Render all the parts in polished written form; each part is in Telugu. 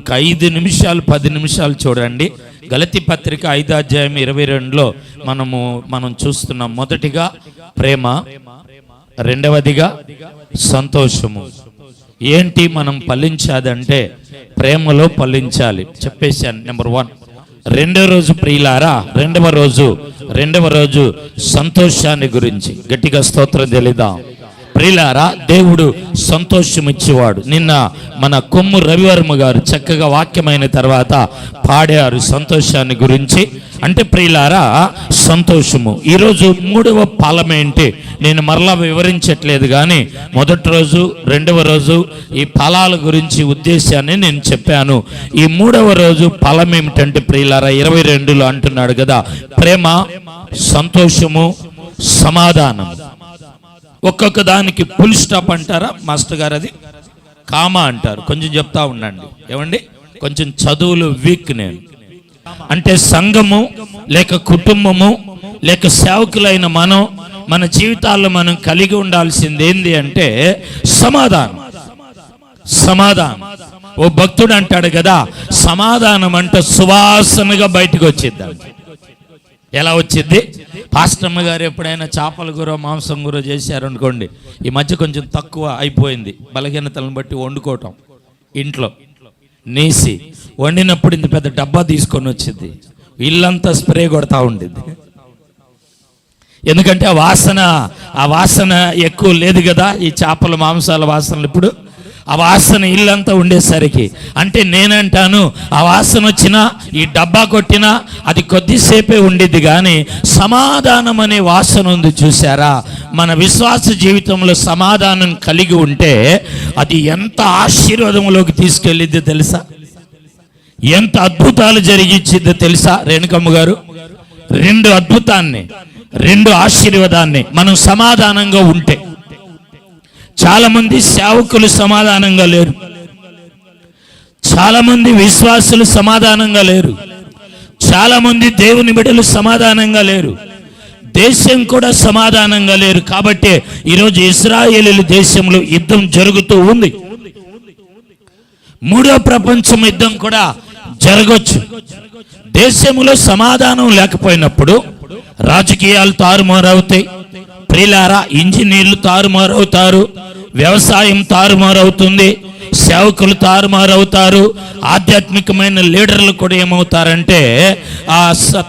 ఒక 5 నిమిషాలు 10 నిమిషాలు చూడండి. గలతీ పత్రిక 5వ అధ్యాయం 22లో మనం చూస్తున్నాం. మొదటిగా ప్రేమ, రెండవదిగా సంతోషము. ఏంటి మనం ఫలించాదంటే ప్రేమలో ఫలించాలి చెప్పేశాను. నెంబర్ 1. రెండవ రోజు ప్రియులారా, రెండవ రోజు సంతోషాన్ని గురించి గట్టిగా స్తోత్రం చెల్లిద్దాం. ప్రియులారా, దేవుడు సంతోషం ఇచ్చేవాడు. నిన్న మన కొమ్ము రవివర్మ గారు చక్కగా వాక్యమైన తర్వాత పాడారు సంతోషాన్ని గురించి. అంటే ప్రియులారా, సంతోషము. ఈరోజు 3వ ఫలం ఏంటి నేను మరలా వివరించట్లేదు, కానీ మొదటి రోజు రెండవ రోజు ఈ ఫలాల గురించి ఉద్దేశాన్ని నేను చెప్పాను. ఈ 3వ రోజు ఫలం ఏమిటంటే ప్రియులారా, 22లో అంటున్నాడు కదా, ప్రేమ, సంతోషము, సమాధానం. ఒక్కొక్క దానికి ఫుల్ స్టాప్ అంటారా మాస్టర్ గారు? అది కామా అంటారు. కొంచెం చెప్తా ఉండండి. ఏమండి, కొంచెం చదువులు వీక్ నేను. అంటే సంఘము లేక కుటుంబము లేక సేవకులైన మన జీవితాల్లో మనం కలిగి ఉండాల్సింది ఏంది అంటే సమాధానం. ఓ భక్తుడు అంటాడు కదా, సమాధానం అంటే సువాసనగా బయటకు వచ్చిద్దాం. ఎలా వచ్చింది? పాస్టమ్మ గారు ఎప్పుడైనా చేపల కూర మాంసం కూర చేశారనుకోండి, ఈ మధ్య కొంచెం తక్కువ అయిపోయింది బలహీనతలను బట్టి వండుకోవటం. ఇంట్లో నేసి వండినప్పుడు ఇంత పెద్ద డబ్బా తీసుకొని వచ్చింది, ఇల్లంతా స్ప్రే కొడతా ఉండేది. ఎందుకంటే ఆ వాసన ఎక్కువ లేదు కదా, ఈ చేపల మాంసాల వాసనలు. ఇప్పుడు ఆ వాసన ఇల్లంతా ఉండేసరికి, అంటే నేనంటాను, ఆ వాసన వచ్చినా ఈ డబ్బా కొట్టినా అది కొద్దిసేపే ఉండిద్ది, కానీ సమాధానం అనే వాసన ఉంది చూసారా? మన విశ్వాస జీవితంలో సమాధానం కలిగి ఉంటే అది ఎంత ఆశీర్వాదంలోకి తీసుకెళ్ళిద్దో తెలుసా? ఎంత అద్భుతాలు జరిగించిద్దో తెలుసా? రేణుకమ్మ గారు, 2 ఆశీర్వాదాన్ని మనం సమాధానంగా ఉంటే. చాలా మంది సేవకులు సమాధానంగా లేరు, చాలా మంది విశ్వాసులు సమాధానంగా లేరు, చాలా మంది దేవుని బిడ్డలు సమాధానంగా లేరు, దేశం కూడా సమాధానంగా లేరు. కాబట్టి ఈరోజు ఇశ్రాయేలు దేశంలో యుద్ధం జరుగుతూ ఉంది. 3వ ప్రపంచ యుద్ధం కూడా జరగచ్చు. దేశంలో సమాధానం లేకపోయినప్పుడు రాజకీయాలు తారుమారవుతాయి. ప్రియులారా, ఇంజనీర్లు తారుమారవుతారు, వ్యవసాయం తారుమారవుతుంది, సేవకులు తారుమారవుతారు, ఆధ్యాత్మికమైన లీడర్లు కూడా ఏమవుతారంటే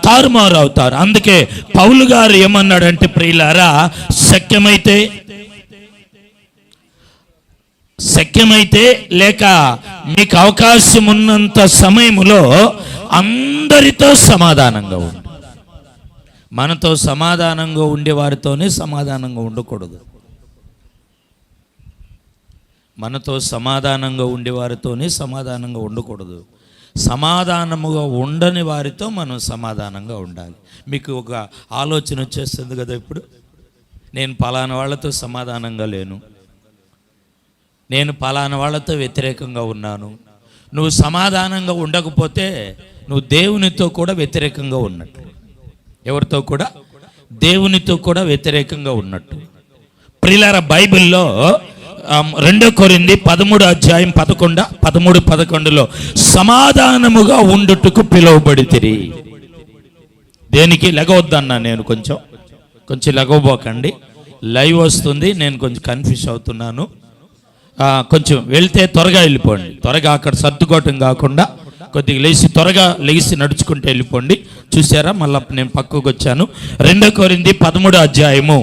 తారుమారవుతారు. అందుకే పౌలు గారు ఏమన్నాడంటే ప్రియులారా, శక్యమైతే లేక మీకు అవకాశం ఉన్నంత సమయంలో అందరితో సమాధానంగా ఉండు. మనతో సమాధానంగా ఉండే వారితోనే సమాధానంగా ఉండకూడదు. మనతో సమాధానంగా ఉండే వారితోనే సమాధానంగా ఉండకూడదు. సమాధానముగా ఉండని వారితో మనం సమాధానంగా ఉండాలి. మీకు ఒక ఆలోచన వచ్చేస్తుంది కదా, ఇప్పుడు నేను పలానా వాళ్ళతో సమాధానంగా లేను, నేను పలానా వాళ్ళతో వ్యతిరేకంగా ఉన్నాను. నువ్వు సమాధానంగా ఉండకపోతే నువ్వు దేవునితో కూడా వ్యతిరేకంగా ఉన్నట్టు. ఎవరితో కూడా? దేవునితో కూడా వ్యతిరేకంగా ఉన్నట్టు. ప్రియులారా, బైబిల్లో 2 కొరింథీ 13వ అధ్యాయం 13-11లో సమాధానముగా ఉండుటకు పిలువబడితిరి. దేనికి? లెగవద్దన్నా నేను, కొంచెం లెగవబోకండి. లైవ్ వస్తుంది, నేను కొంచెం కన్ఫ్యూజ్ అవుతున్నాను. కొంచెం వెళ్తే త్వరగా వెళ్ళిపోండి. త్వరగా అక్కడ సర్దుకోవటం కాకుండా కొద్దిగా త్వరగా లేచి నడుచుకుంటూ వెళ్ళిపోండి. చూసారా, మళ్ళీ నేను పక్కకు వచ్చాను. 2 కొరింథీ 13వ అధ్యాయము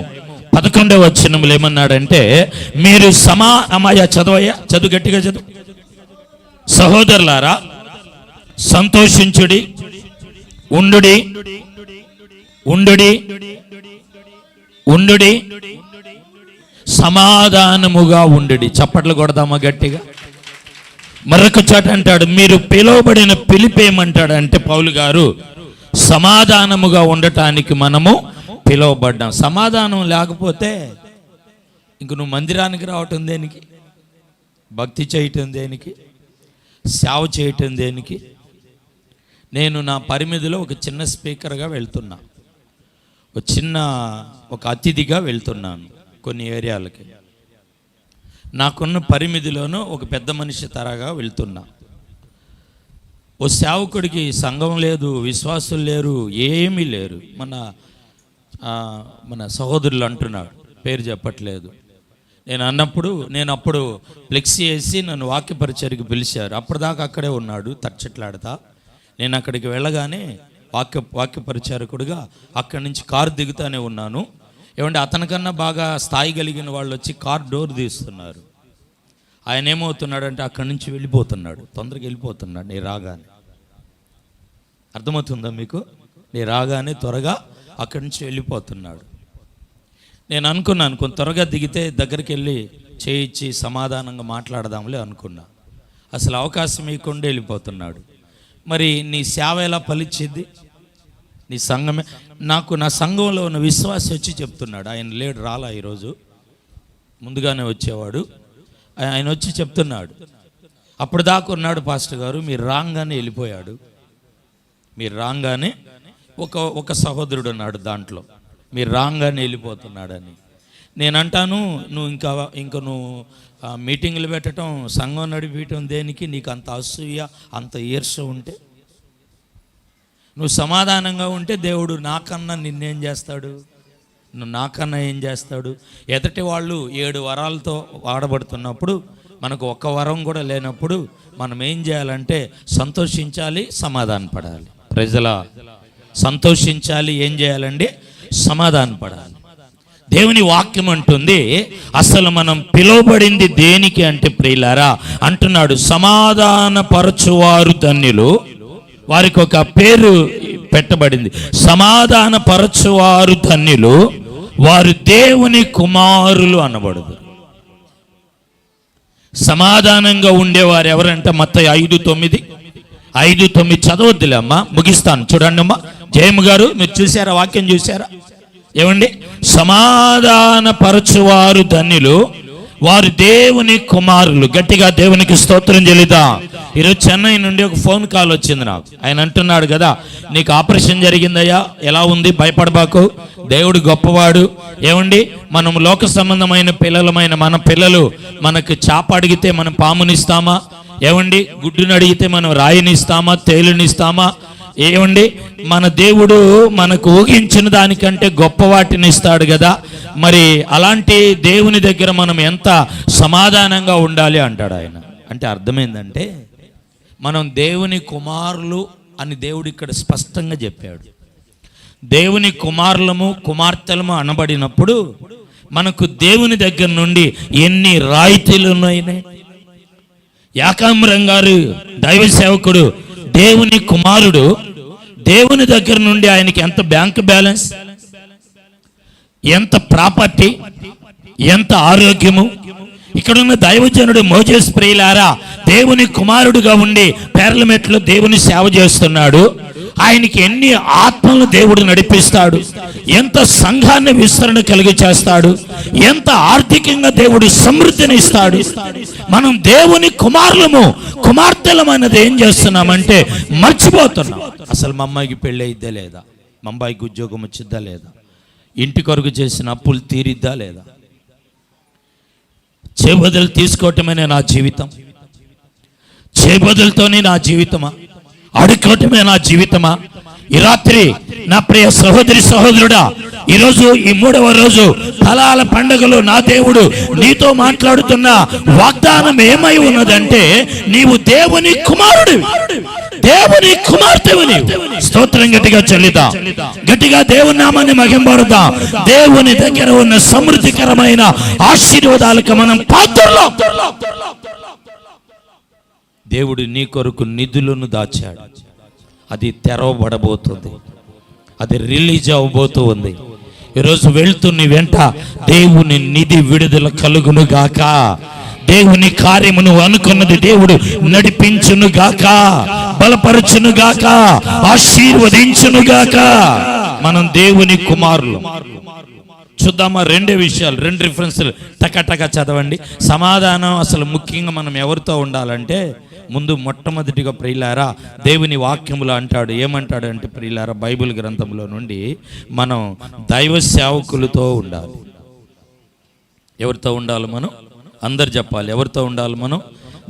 11వ వచనంలో ఏమన్నాడంటే, మీరు చదువు గట్టిగా చదువు. సహోదరులారా, సంతోషించుడి, ఉండుడి, సమాధానముగా ఉండుడి. చప్పట్లు కొడదామా గట్టిగా? మరొక చోట అంటాడు, మీరు పిలువబడిన పిలిపేమంటాడు అంటే పౌలు గారు, సమాధానముగా ఉండటానికి మనము పిలువబడ్డాం. సమాధానం లేకపోతే ఇంక నువ్వు మందిరానికి రావటం దేనికి? భక్తి చేయటం దేనికి? సేవ చేయటం దేనికి? నేను నా పరిమితిలో ఒక చిన్న స్పీకర్గా వెళ్తున్నా, ఒక అతిథిగా వెళ్తున్నాను కొన్ని ఏరియాలకి. నాకున్న పరిమితిలోనూ ఒక పెద్ద మనిషి తరగా వెళ్తున్నా. ఓ సేవకుడికి సంఘం లేదు, విశ్వాసులు లేరు, ఏమీ లేరు. మన సహోదరులు అంటున్నాడు, పేరు చెప్పట్లేదు. నేను అప్పుడు ఫ్లెక్సీ వేసి నన్ను వాక్య పరిచర్యకి పిలిచారు. అప్పటిదాకా అక్కడే ఉన్నాడు తచ్చట్లాడతా. నేను అక్కడికి వెళ్ళగానే వాక్య పరిచారకుడుగా అక్కడి నుంచి కారు దిగుతానే ఉన్నాను. ఏమంటే అతనికన్నా బాగా స్థాయి కలిగిన వాళ్ళు వచ్చి కార్ డోర్ తీస్తున్నారు. ఆయన ఏమవుతున్నాడంటే అక్కడి నుంచి వెళ్ళిపోతున్నాడు, తొందరగా వెళ్ళిపోతున్నాడు. నేను రాగానే, అర్థమవుతుందా మీకు? నేను రాగానే త్వరగా అక్కడి నుంచి వెళ్ళిపోతున్నాడు. నేను అనుకున్నాను కొంత త్వరగా దిగితే దగ్గరికి వెళ్ళి చేయించి సమాధానంగా మాట్లాడదాంలే అనుకున్నా. అసలు అవకాశం ఇవ్వకుండా వెళ్ళిపోతున్నాడు. మరి నీ సేవ ఎలా ఫలించింది? నీ సంఘమే. నా సంఘంలో ఉన్న విశ్వాసి వచ్చి చెప్తున్నాడు, ఆయన లేడు, రాలా ఈరోజు, ముందుగానే వచ్చేవాడు. ఆయన వచ్చి చెప్తున్నాడు, అప్పుడు దాకా ఉన్నాడు పాస్టర్ గారు, మీరు రాగానే వెళ్ళిపోయాడు. మీరు రాగానే ఒక సహోదరుడు ఉన్నాడు దాంట్లో, మీరు రాగానే వెళ్ళిపోతున్నాడని. నేను అంటాను, నువ్వు ఇంకా నువ్వు మీటింగులు పెట్టడం, సంఘం నడిపించడం దేనికి? నీకు అంత అసూయ, అంత ఈర్ష ఉంటే, నువ్వు సమాధానంగా ఉంటే దేవుడు నాకన్నా నిన్నేం చేస్తాడు? నువ్వు నాకన్నా ఏం చేస్తాడు? ఎదటి వాళ్ళు 7 వరాలతో వాడబడుతున్నప్పుడు, మనకు ఒక్క వరం కూడా లేనప్పుడు మనం ఏం చేయాలంటే సంతోషించాలి, సమాధానపడాలి. ప్రజలా సంతోషించాలి, ఏం చేయాలండి? సమాధానపడాలి. దేవుని వాక్యం అంటుంది, అసలు మనం పిలువబడింది దేనికి అంటే ప్రియులారా అంటున్నాడు, సమాధానపరచువారు ధన్యులు, వారికి ఒక పేరు పెట్టబడింది, సమాధానపరచువారు ధన్యులు, వారు దేవుని కుమారులు అనబడదు. సమాధానంగా ఉండేవారు ఎవరంటే మత్తయి 5:9 చదవద్దులే అమ్మా, ముగిస్తాను. చూడండి అమ్మా, జయమ్మ గారు మీరు చూసారా? వాక్యం చూసారా? ఏమండి? సమాధానపరచువారు ధన్యులు, వారు దేవుని కుమారులు. గట్టిగా దేవునికి స్తోత్రం చెల్లిద్దాం. ఈరోజు చెన్నై నుండి ఒక ఫోన్ కాల్ వచ్చింది నాకు. ఆయన అంటున్నాడు కదా, నీకు ఆపరేషన్ జరిగిందయ్యా, ఎలా ఉంది? భయపడబాకు, దేవుడు గొప్పవాడు. ఏమండి? మనం లోక సంబంధమైన పిల్లలమైన మన పిల్లలు మనకు చాప అడిగితే మనం పామునిస్తామా? ఏమండి? గుడ్డును అడిగితే మనం రాయినిస్తామా? తేలునిస్తామా? ఏమండి? మన దేవుడు మనకు ఊహించిన దానికంటే గొప్ప వాటిని ఇస్తాడు కదా. మరి అలాంటి దేవుని దగ్గర మనం ఎంత సమాధానంగా ఉండాలి అంటాడు ఆయన. అంటే అర్థమైందంటే మనం దేవుని కుమారులు అని దేవుడు ఇక్కడ స్పష్టంగా చెప్పాడు. దేవుని కుమారులము కుమార్తెలము అనబడినప్పుడు మనకు దేవుని దగ్గర నుండి ఎన్ని రాయితీలు ఉన్నాయి. యాకాంబరం గారు దైవ సేవకుడు, దేవుని కుమారుడు, దేవుని దగ్గర నుండి ఆయనకి ఎంత బ్యాంక్ బ్యాలెన్స్, ఎంత ప్రాపర్టీ, ఎంత ఆరోగ్యము. ఇక్కడున్న దైవజనుడు మోజేస్ ప్రియులారా దేవుని కుమారుడుగా ఉండి పార్లమెంట్లో దేవుని సేవ చేస్తున్నాడు. ఆయనకి ఎన్ని ఆత్మలను దేవుడు నడిపిస్తాడు, ఎంత సంఘాన్ని విస్తరణ కలిగి చేస్తాడు, ఎంత ఆర్థికంగా దేవుడు సమృద్ధిని ఇస్తాడు. మనం దేవుని కుమారులము కుమార్తెలము అన్నది ఏం చేస్తున్నామంటే మర్చిపోతున్నాం. అసలు మా అమ్మాయికి పెళ్ళి అయిద్దా లేదా, మా అమ్మాయికి ఉద్యోగం వచ్చిద్దా లేదా, ఇంటి కొరకు చేసిన అప్పులు తీరిద్దా లేదా, చేబదులు తీసుకోవటమే నా జీవితం, చేబదులతోనే నా జీవితమా, అడుకోవటమే నా జీవితమా? ఈ రాత్రి నా ప్రియ సహోదరి సహోదరుడా, ఈరోజు ఈ 3వ రోజు ఫలాల పండుగలో నా దేవుడు నీతో మాట్లాడుతున్న వాగ్దానం ఏమై ఉన్నదంటే, నీవు దేవుని కుమారుడు, దేవుని కుమార్తెవని. స్తోత్రం గట్టిగా చెల్లిదా, గట్టిగా దేవుని నామాన్ని మహింపరుద్దాం. దేవుని దగ్గర ఉన్న సమృద్ధికరమైన ఆశీర్వాదాలకు మనం పాత్రలో. దేవుడు నీ కొరకు నిధులను దాచాడు, అది తెరవబడబోతుంది, అది రిలీజ్ అవ్వబోతూ ఉంది. ఈరోజు వెళ్తూ నీ వెంట దేవుని నిధి విడుదల కలుగును గాక, దేవుని కార్యమును అనుకున్నది దేవుడు నడిపించును గాక, బలపరచును గాక, ఆశీర్వదించును గాక. మనం దేవుని కుమారులు. చూద్దామా? 2 విషయాలు, 2 రిఫరెన్స్లు టకటక చదవండి. సమాధానం అసలు ముఖ్యంగా మనం ఎవరితో ఉండాలంటే, ముందు మొట్టమొదటిగా ప్రియులారా దేవుని వాక్యములు అంటాడు. ఏమంటాడు అంటే ప్రియులారా, బైబిల్ గ్రంథంలో నుండి మనం దైవ సేవకులతో ఉండాలి. ఎవరితో ఉండాలి మనం? అందరు చెప్పాలి. ఎవరితో ఉండాలి మనం?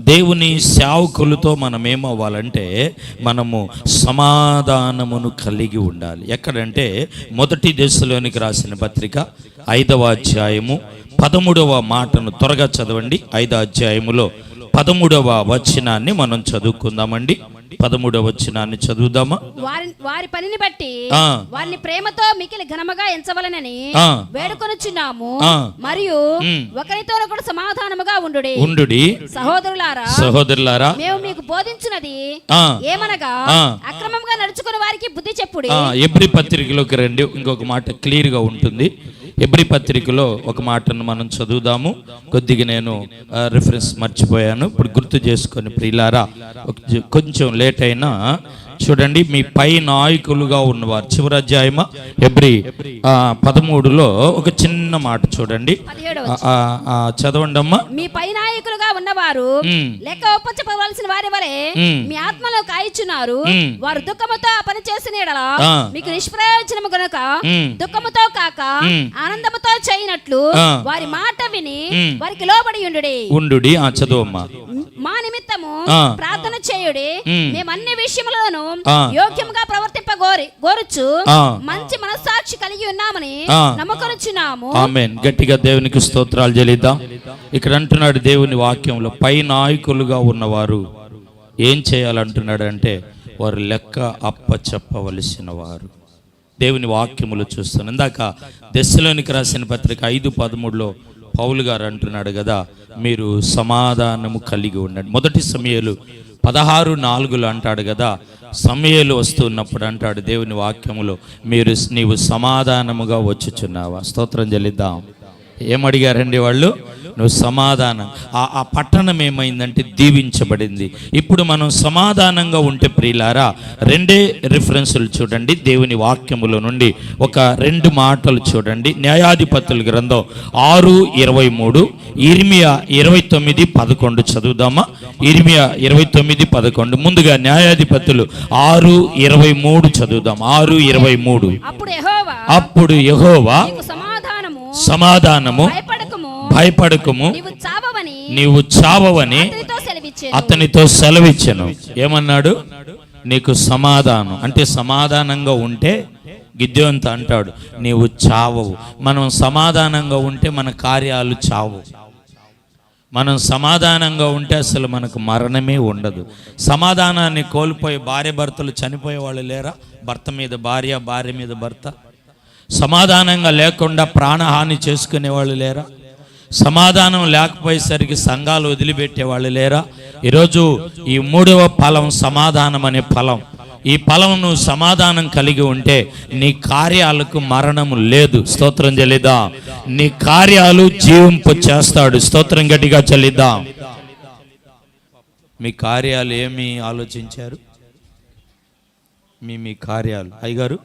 దేవుని సేవకులతో మనం ఏమవ్వాలంటే మనము సమాధానమును కలిగి ఉండాలి. ఎక్కడంటే మొదటి దశలోనికి రాసిన పత్రిక 5వ అధ్యాయము 13వ మాటను త్వరగా చదవండి. 5వ అధ్యాయములో 13వ వచనాన్ని మనం చదువుకుందామండి. 13వ వచనాన్ని చదువుదామా? వారి పనిని బట్టి వారిని ప్రేమతో మికిలి ఘనముగా ఎంచవలనని వేడుకొనుచున్నాము. మరియు ఒకరితో ఒకడు సమాధానముగా ఉండుడి. సహోదరులారా మేము మీకు బోధించున్నది ఏమనగా అక్రమంగా నడుచుకుని వారికి బుద్ధి చెప్పుడి. ఎబ్రీ పత్రికలోకి రండి, ఇంకొక మాట క్లియర్ గా ఉంటుంది. ఎబ్రీ పత్రికలో ఒక మాటను మనం చదువుదాము. కొద్దిగా నేను రిఫరెన్స్ మర్చిపోయాను, ఇప్పుడు గుర్తు చేసుకొని ప్రియులారా, కొంచెం లేట్ అయినా చూడండి. మీ పై నాయకులుగా ఉన్నవారు, చివరి అధ్యాయమా ఎబ్రీ 13లో ఒక చిన్న మాట చూడండి, చదవండి అమ్మా. మీ పై నాయకులుగా ఉన్నవారు లెక్క ఒప్పచెప్పవలసిన వారి వలె మీ ఆత్మలో కాయిచున్నారు. వారు దుఃఖముతో పని చేసిన యెడల మీకు నిష్ప్రయోజనము గనుక దుఃఖముతో కాక ఆనందముతో చేయనట్లు వారి మాట విని వారికి లోబడి ఉండుడి. చదువమ్మా. మా నిమిత్తము ప్రార్థన చేయుడి. మేము అన్ని విషయములను యోగ్యముగా ప్రవర్తింప గోరుచు మంచి మనస్సాక్షి కలిగి ఉన్నామని నమ్మకొనుచున్నాము. ఆమేన్. గట్టిగా దేవునికి స్తోత్రాలు చెల్లిద్దాం. ఇక్కడ అంటున్నాడు దేవుని వాక్యంలో, పై నాయకులుగా ఉన్నవారు ఏం చేయాలంటున్నాడు అంటే వారు లెక్క అప్పచెప్పవలసిన వారు. దేవుని వాక్యములు చూస్తాను. ఇందాక దశలోనికి రాసిన పత్రిక 5:13లో పౌలు గారు అంటున్నాడు కదా, మీరు సమాధానము కలిగి ఉండండి. మొదటి సమూయేలు 16:4 అంటాడు కదా, సమూయేలు వస్తున్నప్పుడు అంటాడు దేవుని వాక్యములో, నీవు సమాధానముగా వచ్చుచున్నావా? స్తోత్రం చెల్లిద్దాం. ఏమడిగారండి వాళ్ళు? నువ్వు సమాధానం. ఆ పట్టణం ఏమైందంటే దీవించబడింది. ఇప్పుడు మనం సమాధానంగా ఉంటే ప్రియులారా, రెండే రిఫరెన్సులు చూడండి దేవుని వాక్యములో నుండి. ఒక 2 మాటలు చూడండి. న్యాయాధిపతుల గ్రంథం 6:23, ఇర్మియా 29:11 చదువుదామా? ఇర్మియా 29:11. ముందుగా న్యాయాధిపతులు 6:23 చదువుదాం. 6:23. అప్పుడు యెహోవా సమాధానము, భయపడకుము, నీవు చావవని అతనితో సెలవిచ్చెను. ఏమన్నాడు? నీకు సమాధానం అంటే సమాధానంగా ఉంటే గిద్యోనుతో అంటాడు నీవు చావవు. మనం సమాధానంగా ఉంటే మన కార్యాలు చావు. మనం సమాధానంగా ఉంటే అసలు మనకు మరణమే ఉండదు. సమాధానాన్ని కోల్పోయి భార్య భర్తలు చనిపోయే వాళ్ళు లేరా? భర్త మీద భార్య, భార్య మీద భర్త. సమాధానంగా లేకుండా ప్రాణహాని చేసుకునే వాళ్ళు లేరా? సమాధానం లేకపోయేసరికి సంఘాలు వదిలిపెట్టే వాళ్ళు లేరా? ఈరోజు ఈ 3వ ఫలం సమాధానం అనే ఫలం. ఈ ఫలం నువ్వు సమాధానం కలిగి ఉంటే నీ కార్యాలకు మరణము లేదు. స్తోత్రం చెల్లిద్దాం. నీ కార్యాలు జీవింపు చేస్తాడు. స్తోత్రం గట్టిగా చెల్లిద్దాం. మీ కార్యాలు ఏమి ఆలోచించారు? మీ కార్యాలు అయ్యగారు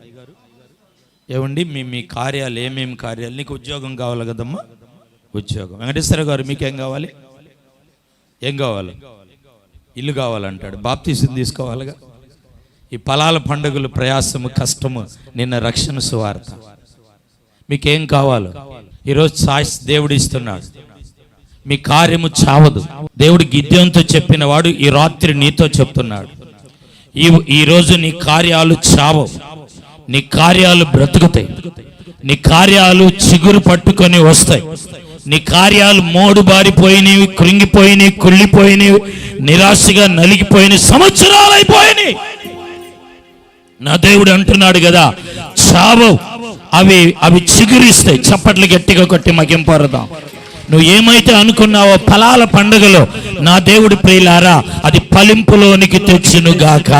ఏమండి? మీ కార్యాలు ఏమేమి కార్యాలు? నీకు ఉద్యోగం కావాలి కదమ్మా, ఉద్యోగం. వెంకటేశ్వర గారు మీకేం కావాలి? ఏం కావాలి? ఇల్లు కావాలంటాడు. బాప్తీసం తీసుకోవాలిగా. ఈ ఫలాల పండుగలు, ప్రయాసము, కష్టము, నిన్న రక్షణ సువార్త. మీకేం కావాలో ఈరోజు దేవుడు ఇస్తున్నాడు. మీ కార్యము చావదు. దేవుడు గిద్యోనుతో చెప్పిన వాడు ఈ రాత్రి నీతో చెప్తున్నాడు. ఈరోజు నీ కార్యాలు చావవు. నీ కార్యాలు బ్రతుకుతాయి. నీ కార్యాలు చిగురు పట్టుకొని వస్తాయి. నీ కార్యాలు మోడు బారిపోయినవి, కృంగిపోయినవి, కుళ్ళిపోయినవి, నిరాశగా నలిగిపోయినవి, సంవత్సరాలు అయిపోయినాయి. నా దేవుడు అంటున్నాడు కదా, చావవు. అవి చిగురిస్తాయి. చప్పట్లు గట్టిగా కొట్టి మగింపరదాం. నువ్వు ఏమైతే అనుకున్నావో ఫలాల పండుగలో నా దేవుడి ప్రియులారా, అది ఫలింపులోనికి తెచ్చునుగాక.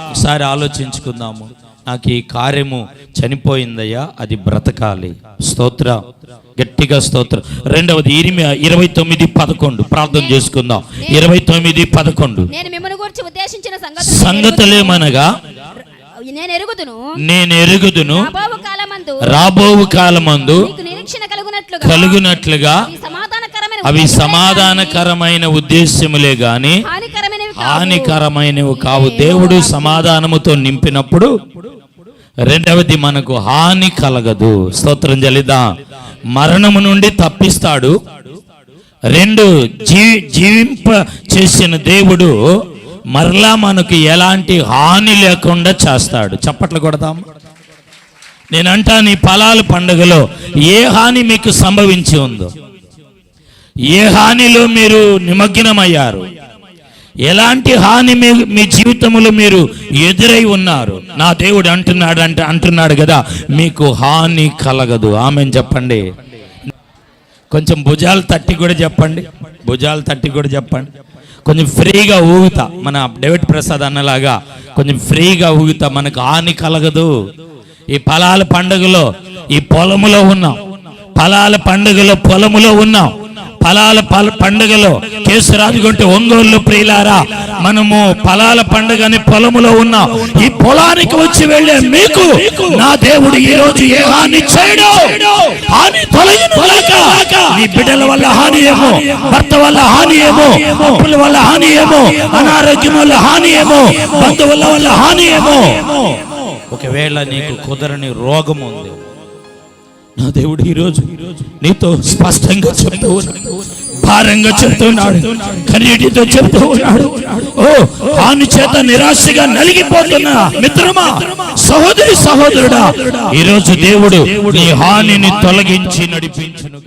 ఒకసారి ఆలోచించుకుందాము. నాకు ఈ కార్యము చనిపోయిందయ్యా, అది బ్రతకాలి. స్తోత్రం, గట్టిగా స్తోత్రం. రెండవది ఇర్మియా 29:11 ప్రార్థన చేసుకుందాం. 29:11 సంగతులేమనగా నేను ఎరుగుదును రాబోవు కాలమందు కలుగునట్లుగా అవి సమాధానకరమైన ఉద్దేశ్యములే గాని హానికరమైనవి కావు. దేవుడు సమాధానముతో నింపినప్పుడు రెండవది మనకు హాని కలగదు. స్తోత్రం చెల్లిద్దాం. మరణము నుండి తప్పిస్తాడు, రెండు, జీవింప చేసిన దేవుడు మరలా మనకు ఎలాంటి హాని లేకుండా చేస్తాడు. చప్పట్లు కొడదాం. నేనంటాను, ఈ ఫలాల పండుగలో ఏ హాని మీకు సంభవించి ఉందో, ఏ హానిలో మీరు నిమగ్నమయ్యారు, ఎలాంటి హాని మీ జీవితంలో మీరు ఎదురై ఉన్నారు, నా దేవుడు అంటున్నాడు కదా, మీకు హాని కలగదు. ఆమెన్ చెప్పండి. కొంచెం భుజాలు తట్టి కూడా చెప్పండి, భుజాలు తట్టి కూడా చెప్పండి. కొంచెం ఫ్రీగా ఊగుతా, మన డేవిడ్ ప్రసాద్ అన్నలాగా కొంచెం ఫ్రీగా ఊగుతా, మనకు హాని కలగదు. ఈ ఫలాల పండుగలో ఈ పొలములో ఉన్నాం, ఫలాల పండుగలో పొలములో ఉన్నాం, ఫలాల పండుగలో కేశరాజుగొంటే ఒంగోలు ప్రియులారా, మనము ఫలాల పండుగని పొలములో ఉన్నాం. ఈ పొలానికి వచ్చి వెళ్ళే మీకు నా దేవుడు ఈ రోజు ఏ హాని చేయడు. హాని తొలగినగాక. నీ బిడ్డల వల్ల హాని ఏమో, భర్త వల్ల హాని ఏమో, అప్పుల వల్ల హాని ఏమో, అనారోగ్యం వల్ల హాని ఏమో, బంధువుల వల్ల హాని ఏమో, ఒకవేళ నీకు కుదరని రోగం ఉంది, నా దేవుడు ఈరోజు నీతో స్పష్టంగా చెప్తూ ఉన్నాడు, భారంగా చెప్తున్నాడు, కన్నీటితో చెప్తూ ఉన్నాడు. ఓ హాని చేత నిరాశగా నలిగిపోతున్నా మిత్రమా, సహోదరి సహోదరుడా, ఈరోజు దేవుడు నీ హానిని తొలగించి నడిపించును.